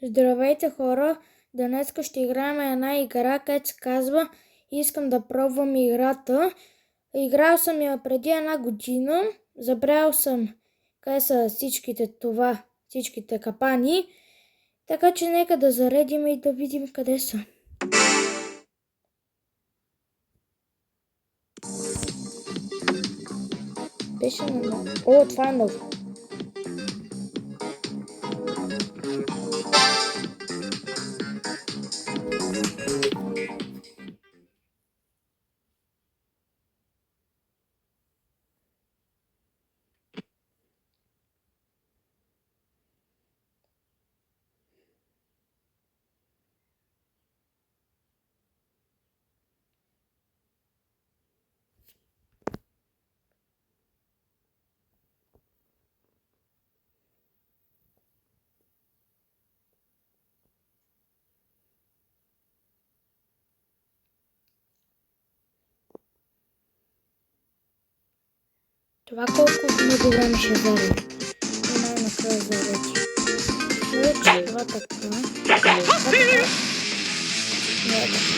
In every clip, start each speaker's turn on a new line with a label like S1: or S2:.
S1: Здравейте, хора! Днес ще играем една игра, където се казва "Искам да пробвам играта". Играл съм я преди една година. Забрал съм къде са всичките капани. Така че нека да заредим и да видим къде са. Беше на... О, това е ново. Това колко много време ще зареди. И най-накрая зареди. Вече това така. Не е така.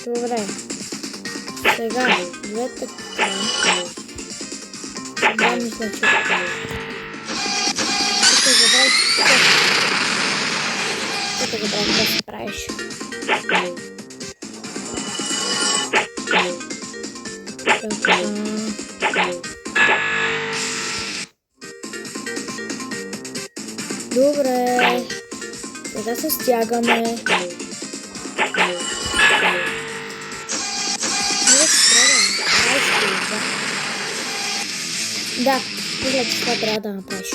S1: Добре. Сега, двете така. Да, мисля, че така. Тук забравих да се правиш. Добре. Сега се стягаме. Да, мисля, че това трябва да направиш.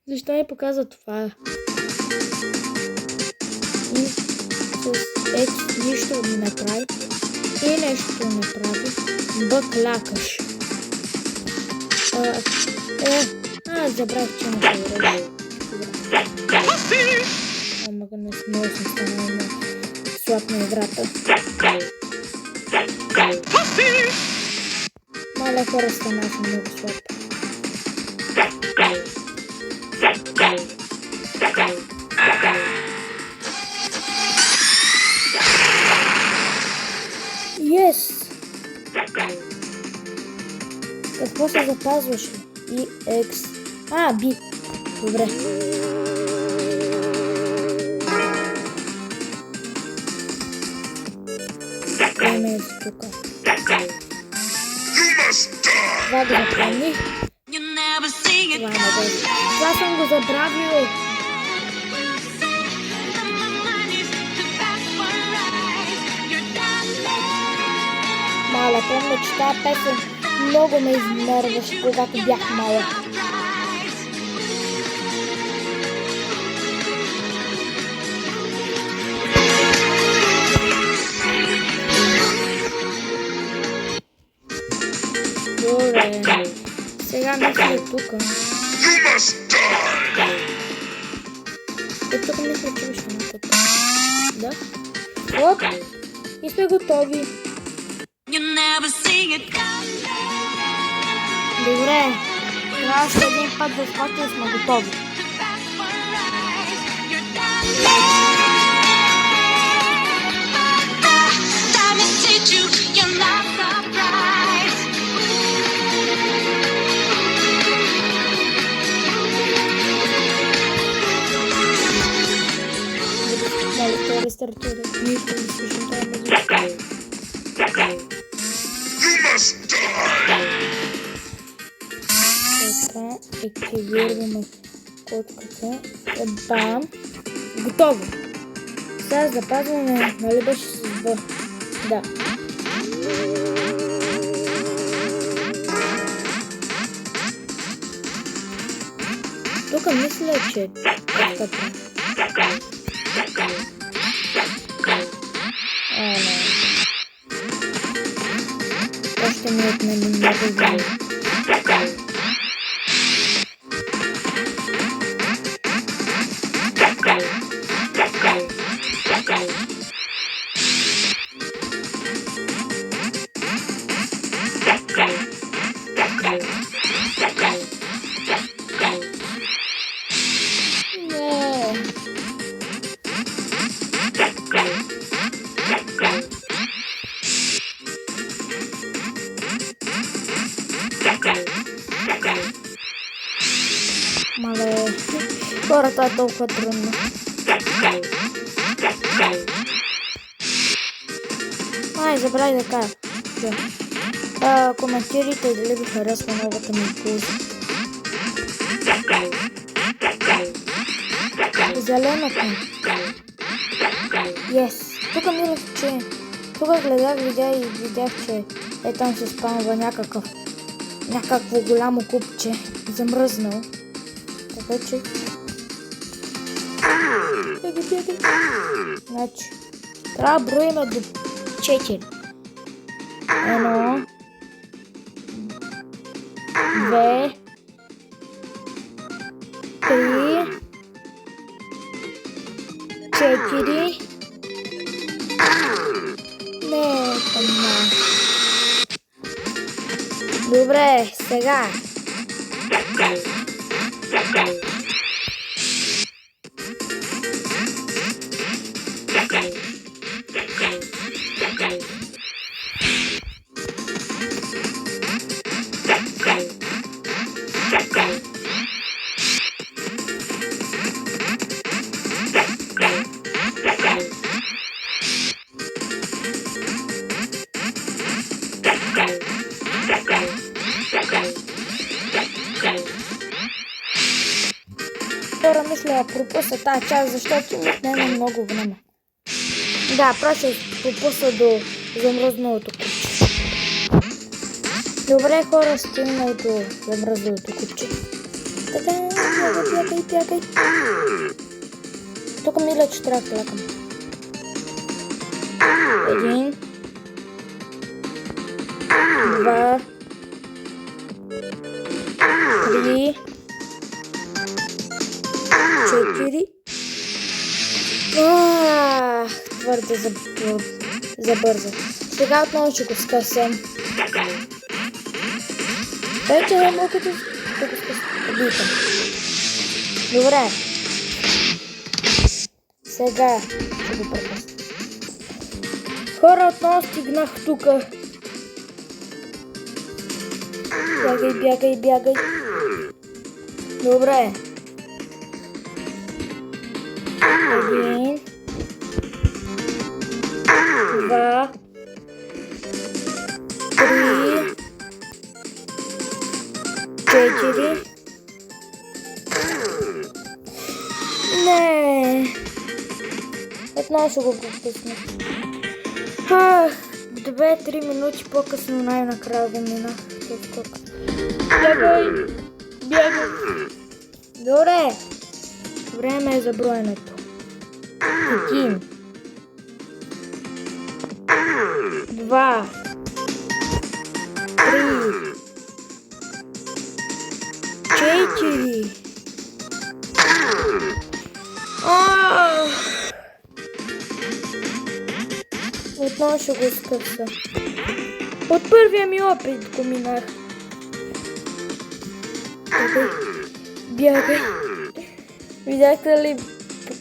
S1: Защо ми показва това? И с X нищо не направи. И нещо не прави. Бъклякаш. Забравих, че не се уреди. Ама не съм станал на слаб на играта. Маля хора станал съм много слаб. Yes! Какво се запазваше? И X. B. Добре. Каме е за тука. Това го запомни. Това не бъде. Това съм го забравил. Маля, помня, че тази песен много ме изнерваше, когато бях малък. Добре. Сега мисля тука. Тук мисля, че вижте на тук. Да. Оп. И сме готови. Добре. Трябва още един път да скочим и сме готови. Дали, рестартира. Нищо не слушам тази музика. Така, активираме котката. Бам! Готово! Сега запазваме, нали беше с B? Да. Тук мисля, че котката. Не. Още ми отнеми много време. Хората е толкова трудно. Забравих да кажа. Коментирайте дали ви харесва новата ми кожа. Зеленото. Yes. Тук милих, че... Тук гледах видео и видях, че там се спамва някакво голямо купче. Замръзнал. Така че... Бегай. Значи... Трябва да броиме до 4. 1, 2, 3, 4. Не, тъмна. Добре, сега. Втора мисля да пропусна тази част, защото ми отнема много време. Да, просто пропусна до замръзналото купче. Добре, хора, стигнал до замръзналото купче. Така, бягай. Тук мисля, че трябва да клякам. 1, 2, 3, 4. Твърде забърза. Сега отново ще го скъсам. Вече не мога да го скъсам. Добре. Сега ще го прекъсна. Хора, отново стигнах тука. Бягай. Добре. 1, 2, 3, 4. Не. Отново ще го пропусна. 2-3 минути по-късно най-накрая го минах. Бягай. Добре. Време е за броенето. 1, 2, 3, 4. Отново ще го скъса. От първия ми опит го минах. Бягай. Видяхте ли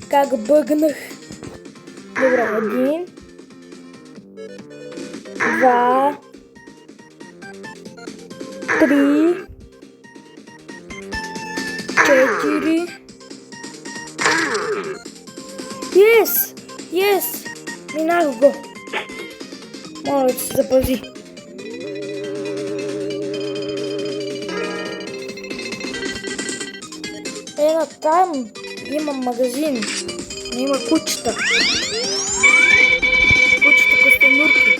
S1: как бъгнах? Добре, 1, 2, 3, 4. Yes! Минах го. Моля да се запази. Ена там има магазин. Има кучета. Костенурки.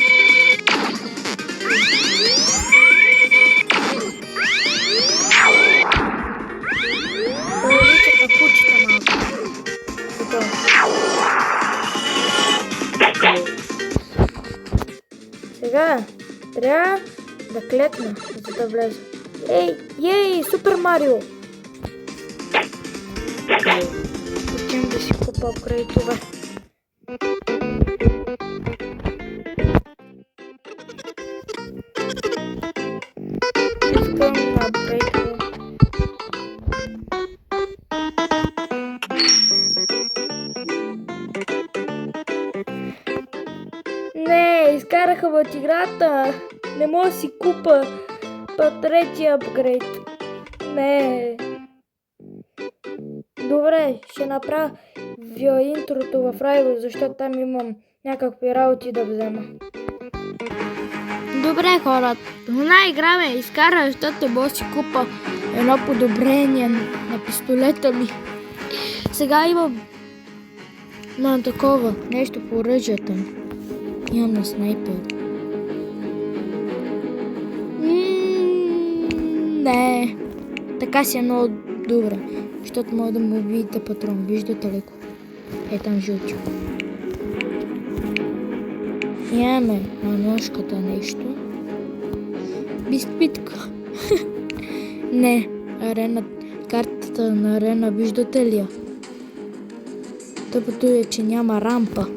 S1: Приличат на кучета малко. Готово. Сега трябва да клекна, за да влеза. Ей, Супер Марио! Отивам да си купа апгрейдове. Искам на апгрейдове. Не, изкараха в играта. Не мога да си купа третия апгрейд. Не. Добре, ще направя интрото в Райво, защото там имам някакви работи да взема. Добре, хора, една игра ме изкара, защото мога си купа едно подобрение на пистолета ми. Сега имам такова нещо по оръжията ми. Имам на снайпер. Не, така си е много добре, защото може да му видите патрон. Виждате ли го? Е там жълти. Имаме на ножката нещо. Бисквитка. Не, арена, картата на арена, виждате ли я? Тъпото е, че няма рампа.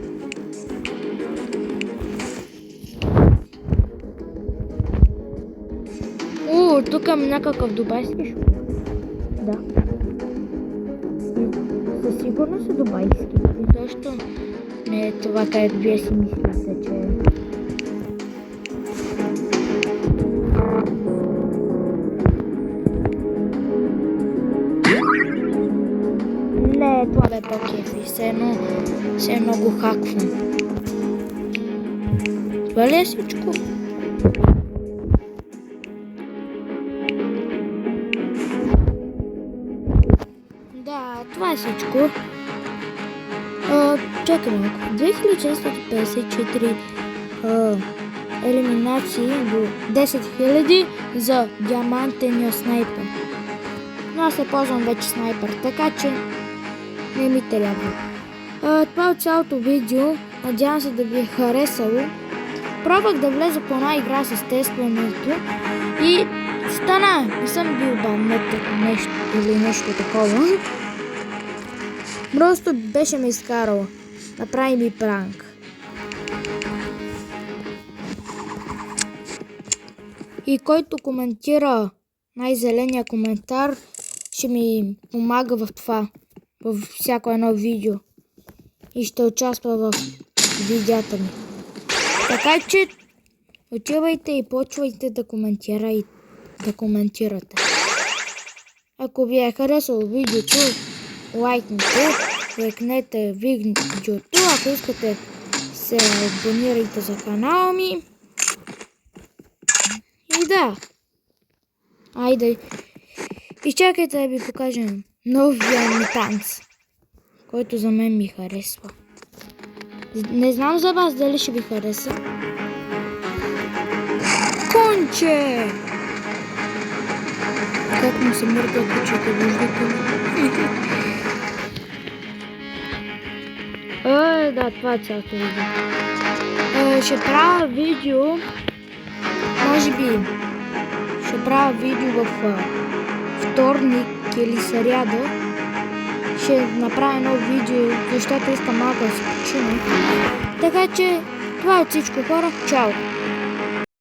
S1: Тук е някакъв дубайски шоп. Да. Със сигурност е дубайски. Защо не е това, където вие си мислите, че е? Не, това бе по-кефи. Все едно го хаквам. Това ли е всичко? Да, това е всичко. Чакай малко. 2454 елиминации до 10 000 за диамантения снайпер. Но аз се ползвам вече снайпер, така че не ми трябва. Това е цялото видео. Надявам се да ви е харесало. Пробвах да влеза по една игра с тестването и стана. Не съм бил баннет нещо или нещо такова. Просто беше ме изкарала. Направи ми пранк. И който коментира най-зеления коментар, ще ми помага в това. Във всяко едно видео. И ще участва в видеята ми. Така че отивайте и почвайте да коментирате. Ако ви е харесало видеото, лайкнете, лекнете видеото, ако искате се абонирайте за канала ми. И да. Айде. Изчакайте да ви покажем новия ми танц, който за мен ми харесва. Не знам за вас дали ще ви хареса. Конче! Как му се мърда кучето, виждате? Да, това е цялото видео. Ще правя видео, може би, ще правя видео в вторник или сряда. Ще направя едно видео, защото искам малко да се почина. Така че, това е всичко, хора. Чао!